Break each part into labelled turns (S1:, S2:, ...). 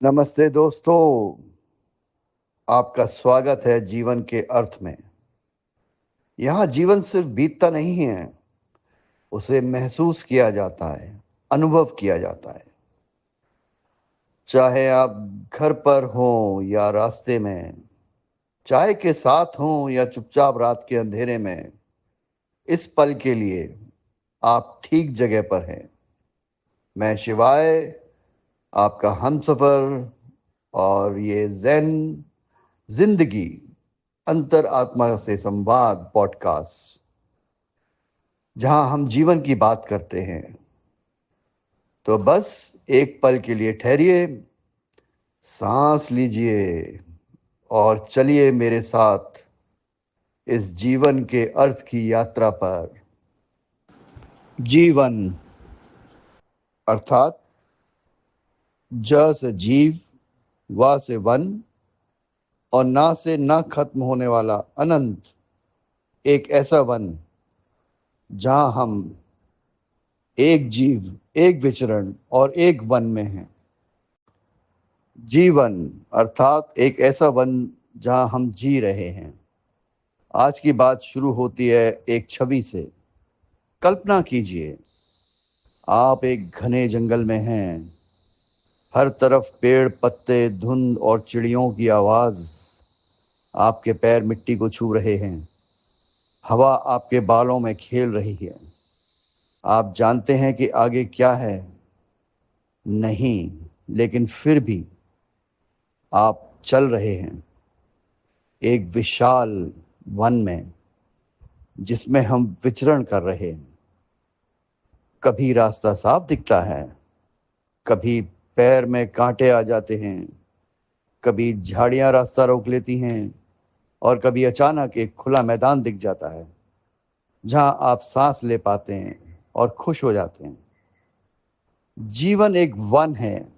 S1: नमस्ते दोस्तों, आपका स्वागत है जीवन के अर्थ में। यहाँ जीवन सिर्फ बीतता नहीं है, उसे महसूस किया जाता है, अनुभव किया जाता है। चाहे आप घर पर हों या रास्ते में, चाय के साथ हों या चुपचाप रात के अंधेरे में, इस पल के लिए आप ठीक जगह पर हैं। मैं शिवाय, आपका हमसफर, और ये ज़ेन जिंदगी अंतर आत्मा से संवाद पॉडकास्ट, जहां हम जीवन की बात करते हैं। तो बस एक पल के लिए ठहरिए, सांस लीजिए और चलिए मेरे साथ इस जीवन के अर्थ की यात्रा पर। जीवन अर्थात ज से जीव, वा से वन और ना से ना खत्म होने वाला अनंत, एक ऐसा वन जहां हम एक जीव, एक विचरण और एक वन में हैं। जीवन अर्थात एक ऐसा वन जहां हम जी रहे हैं। आज की बात शुरू होती है एक छवि से। कल्पना कीजिए, आप एक घने जंगल में हैं। हर तरफ पेड़, पत्ते, धुंध और चिड़ियों की आवाज। आपके पैर मिट्टी को छू रहे हैं। हवा आपके बालों में खेल रही है। आप जानते हैं कि आगे क्या है नहीं, लेकिन फिर भी आप चल रहे हैं एक विशाल वन में जिसमें हम विचरण कर रहे हैं। कभी रास्ता साफ दिखता है, कभी पैर में कांटे आ जाते हैं, कभी झाड़ियां रास्ता रोक लेती हैं और कभी अचानक एक खुला मैदान दिख जाता है जहां आप सांस ले पाते हैं और खुश हो जाते हैं। जीवन एक वन है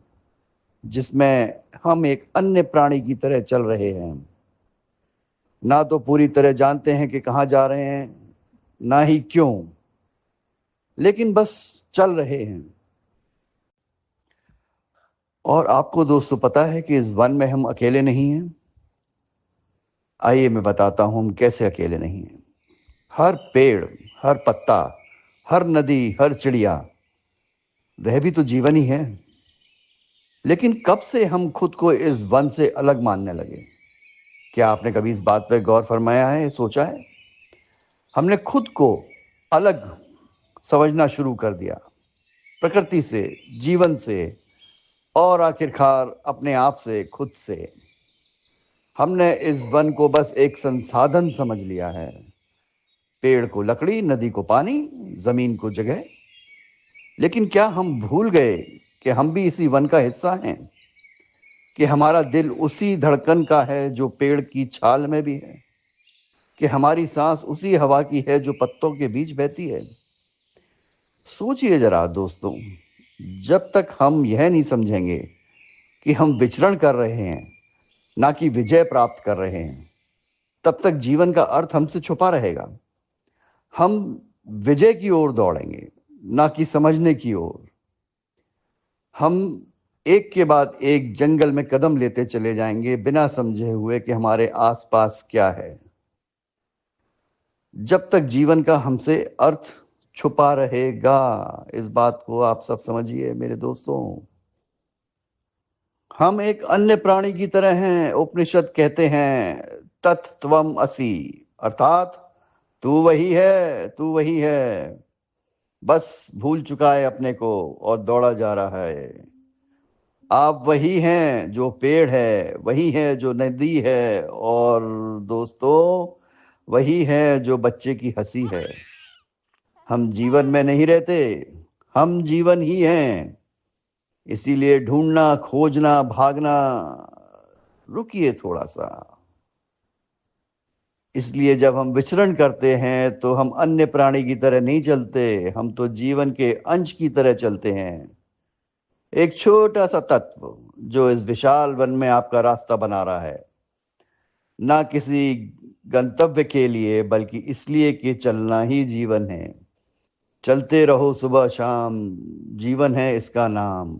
S1: जिसमें हम एक अन्य प्राणी की तरह चल रहे हैं। ना तो पूरी तरह जानते हैं कि कहाँ जा रहे हैं, ना ही क्यों, लेकिन बस चल रहे हैं। और आपको दोस्तों पता है कि इस वन में हम अकेले नहीं हैं। आइए मैं बताता हूं हम कैसे अकेले नहीं हैं। हर पेड़, हर पत्ता, हर नदी, हर चिड़िया, वह भी तो जीवन ही है। लेकिन कब से हम खुद को इस वन से अलग मानने लगे? क्या आपने कभी इस बात पर गौर फरमाया है, सोचा है? हमने खुद को अलग समझना शुरू कर दिया, प्रकृति से, जीवन से और आखिरकार अपने आप से, खुद से। हमने इस वन को बस एक संसाधन समझ लिया है। पेड़ को लकड़ी, नदी को पानी, जमीन को जगह। लेकिन क्या हम भूल गए कि हम भी इसी वन का हिस्सा हैं? कि हमारा दिल उसी धड़कन का है जो पेड़ की छाल में भी है? कि हमारी सांस उसी हवा की है जो पत्तों के बीच बहती है? सोचिए जरा दोस्तों, जब तक हम यह नहीं समझेंगे कि हम विचरण कर रहे हैं, ना कि विजय प्राप्त कर रहे हैं, तब तक जीवन का अर्थ हमसे छुपा रहेगा। हम विजय की ओर दौड़ेंगे, ना कि समझने की ओर। हम एक के बाद एक जंगल में कदम लेते चले जाएंगे बिना समझे हुए कि हमारे आसपास क्या है। जब तक जीवन का हमसे अर्थ छुपा रहेगा, इस बात को आप सब समझिए मेरे दोस्तों। हम एक अन्य प्राणी की तरह हैं। उपनिषद कहते हैं तत्त्वम असि, अर्थात तू वही है, तू वही है। बस भूल चुका है अपने को और दौड़ा जा रहा है। आप वही हैं जो पेड़ है, वही है जो नदी है, और दोस्तों वही है जो बच्चे की हंसी है। हम जीवन में नहीं रहते, हम जीवन ही हैं। इसीलिए ढूंढना, खोजना, भागना रुकिए थोड़ा सा। इसलिए जब हम विचरण करते हैं तो हम अन्य प्राणी की तरह नहीं चलते, हम तो जीवन के अंश की तरह चलते हैं। एक छोटा सा तत्व जो इस विशाल वन में आपका रास्ता बना रहा है, ना किसी गंतव्य के लिए बल्कि इसलिए कि चलना ही जीवन है। चलते रहो सुबह शाम, जीवन है इसका नाम।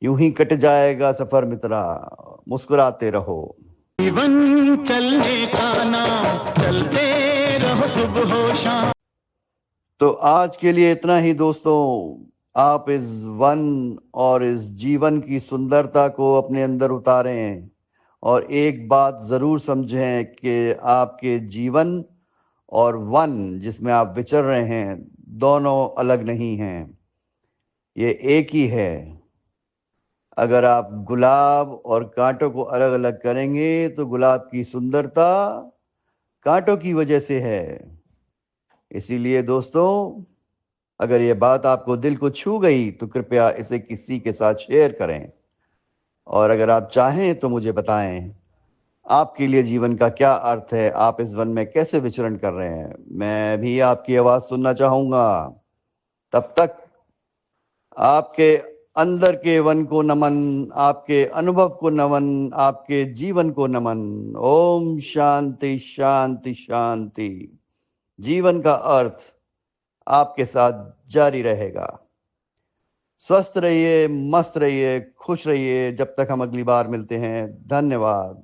S1: यूं ही कट जाएगा सफर मित्रा, मुस्कुराते रहो।
S2: जीवन चलने का नाम, चलते रहो सुबह हो शाम।
S1: तो आज के लिए इतना ही दोस्तों। आप इस वन और इस जीवन की सुंदरता को अपने अंदर उतारें और एक बात ज़रूर समझें कि आपके जीवन और वन जिसमें आप विचर रहे हैं दोनों अलग नहीं हैं, ये एक ही है। अगर आप गुलाब और कांटों को अलग अलग करेंगे तो गुलाब की सुंदरता कांटों की वजह से है। इसीलिए दोस्तों, अगर ये बात आपको दिल को छू गई तो कृपया इसे किसी के साथ शेयर करें, और अगर आप चाहें तो मुझे बताएं आपके लिए जीवन का क्या अर्थ है, आप इस वन में कैसे विचरण कर रहे हैं। मैं भी आपकी आवाज़ सुनना चाहूँगा। तब तक आपके अंदर के वन को नमन, आपके अनुभव को नमन, आपके जीवन को नमन। ओम शांति शांति शांति। जीवन का अर्थ आपके साथ जारी रहेगा। स्वस्थ रहिए, मस्त रहिए, खुश रहिए। जब तक हम अगली बार मिलते हैं, धन्यवाद।